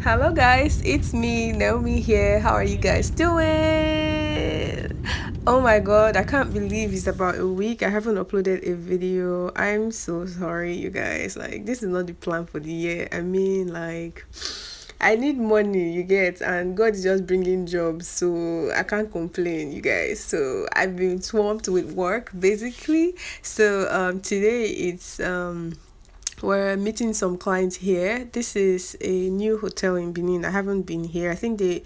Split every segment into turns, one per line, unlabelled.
Hello guys, it's me, Naomi here. How are you guys doing? Oh my god, I can't believe it's about a week. I haven't uploaded a video. I'm so sorry, you guys. Like, this is not the plan for the year. I mean, like, I need money, you get, and God is just bringing jobs, so I can't complain, you guys. So I've been swamped with work basically. So today it's we're meeting some clients here. This is a new hotel in Benin. I haven't been here. I think they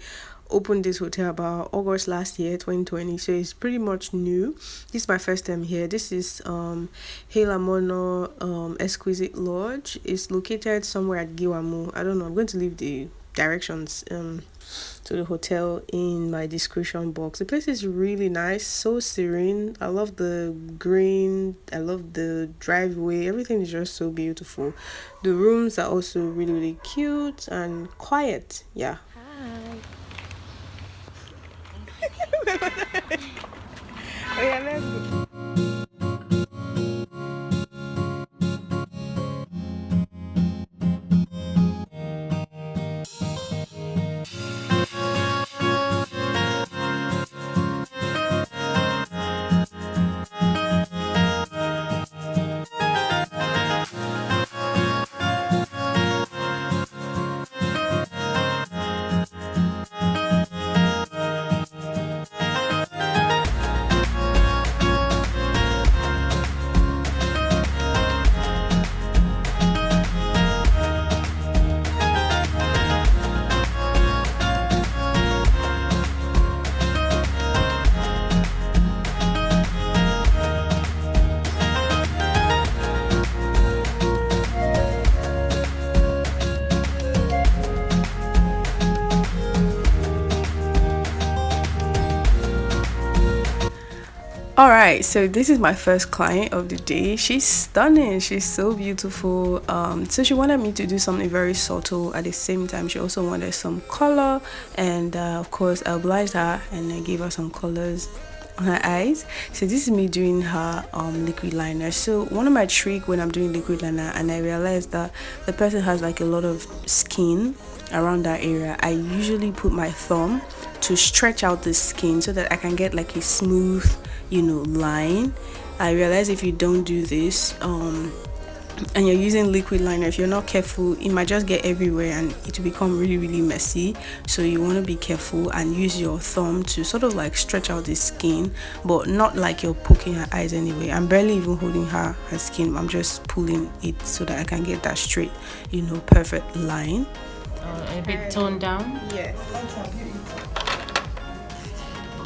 opened this hotel about August last year, 2020. So it's pretty much new. This is my first time here. This is Helamono Exquisite Lodge. It's located somewhere at Giwamu. I don't know. I'm going to leave the directions to the hotel in my description box. The place is really nice, so serene. I love the green, I love the driveway. Everything is just so beautiful. The rooms are also really, really cute and quiet. Yeah. Oh yeah, let's go. All right, so this is my first client of the day. She's stunning. She's so beautiful. So she wanted me to do something very subtle. At the same time, she also wanted some color, and of course, I obliged her and I gave her some colors on her eyes. So this is me doing her liquid liner. So one of my trick when I'm doing liquid liner, and I realized that the person has like a lot of skin around that area, I usually put my thumb to stretch out the skin so that I can get like a smooth, line. I realize if you don't do this, and you're using liquid liner, if you're not careful, it might just get everywhere and it will become really, really messy. So you want to be careful and use your thumb to sort of like stretch out the skin, but not like you're poking her eyes anyway. I'm barely even holding her skin. I'm just pulling it so that I can get that straight, perfect line.
A bit toned down,
Yes.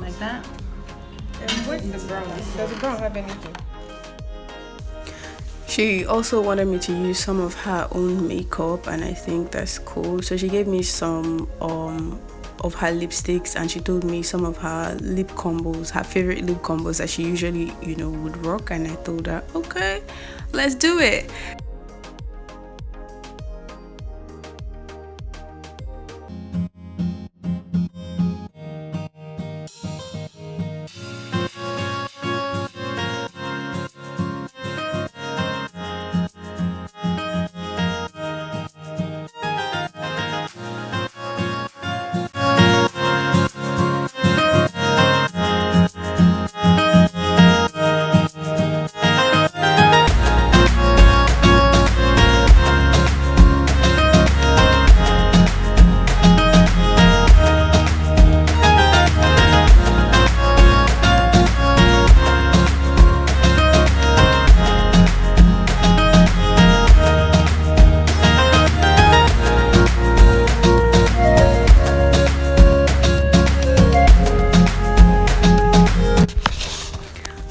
like that.
And where's the brown? Does the brown have anything? She also wanted me to use some of her own makeup, and I think that's cool. So she gave me some of her lipsticks, and she told me some of her lip combos, her favorite lip combos that she usually, would rock. And I told her, okay, let's do it.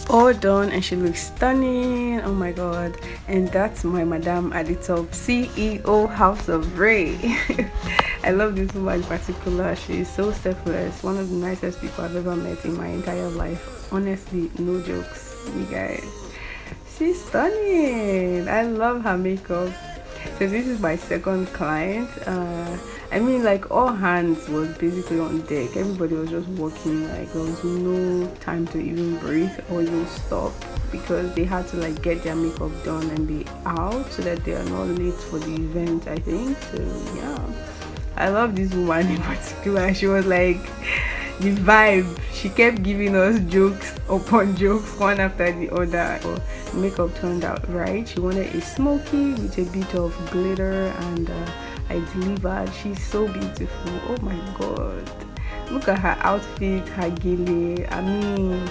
All done, and she looks stunning. Oh my god. And that's my madam at the top, CEO House of Ray. I love this woman in particular. She's so selfless, one of the nicest people I've ever met in my entire life. Honestly, no jokes, you guys. She's stunning. I love her makeup. So this is my second client. I mean, like, all hands was basically on deck. Everybody was just working. Like, there was no time to even breathe or even stop, because they had to like get their makeup done and be out so that they are not late for the event, I think. So yeah, I love this woman in particular. She was like the vibe. She kept giving us jokes upon jokes, one after the other. Makeup turned out right. She wanted a smoky with a bit of glitter, and I delivered. She's so beautiful. Oh my god. Look at her outfit, her gele. I mean,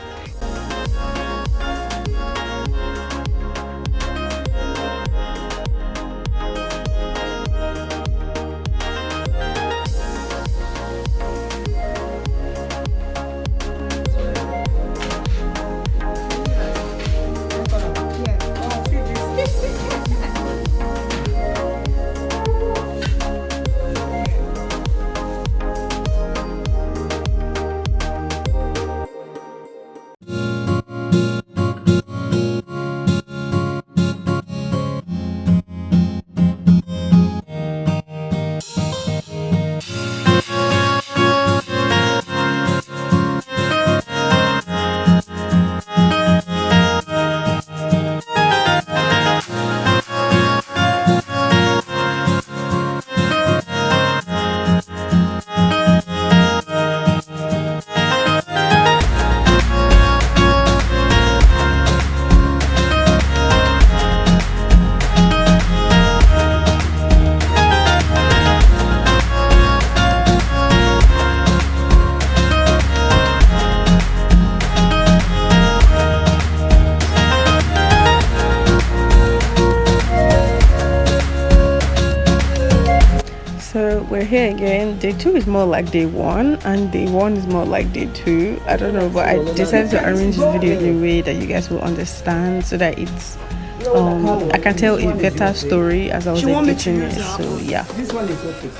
so we're here again. Day 2 is more like day 1, and day 1 is more like day 2. I don't know, but I decided to arrange this video in a way that you guys will understand, so that it's I can tell a better story as I was editing it. So yeah.
This one is okay.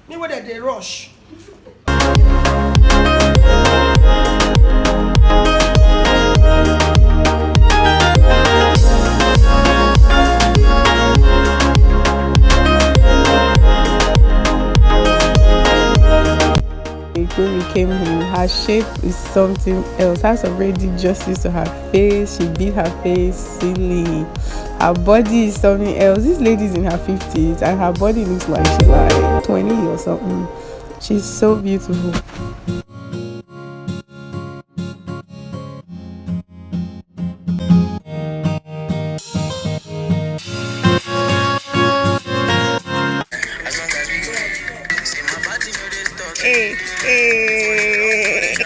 Me whether they rush.
When we came in, her shape is something else. Has already justice to her face. She beat her face silly. Her body is something else. This lady's in her 50s and her body looks like she's like 20 or something. She's so beautiful. Hey, hey.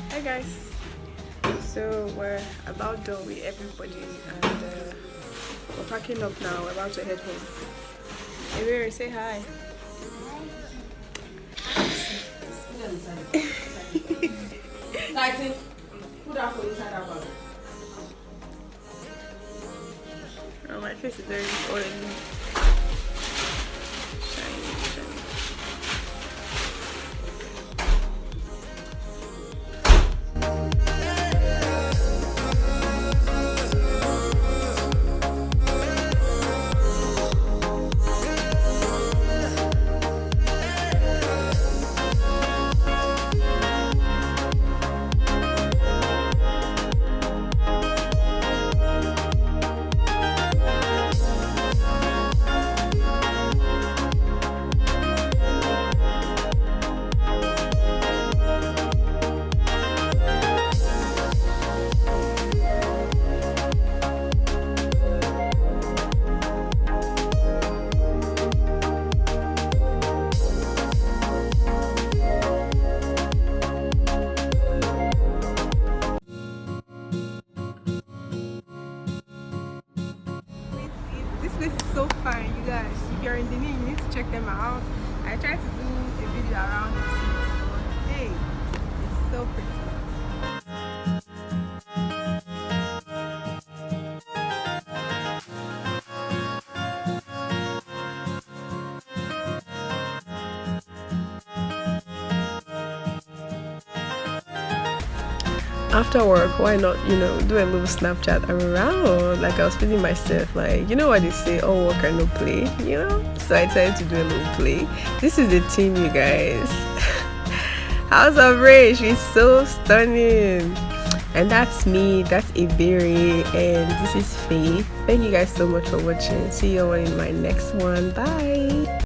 Hey guys, so we're about done with everybody, and we're packing up now. We're about to head home. Hey, say hi. Oh, my face is very oily. Shiny, shiny. so fine, you guys. If you're in the need, you need to check them out. I tried to do a video around the city, but hey, it's so pretty. After work, why not, do a little Snapchat around? Like I was feeling myself, like, you know what they say, all work and no play, So I decided to do a little play. This is the team, you guys. House of Ray, she's so stunning. And that's me, that's Iberi, and this is Faith. Thank you guys so much for watching. See you all in my next one. Bye.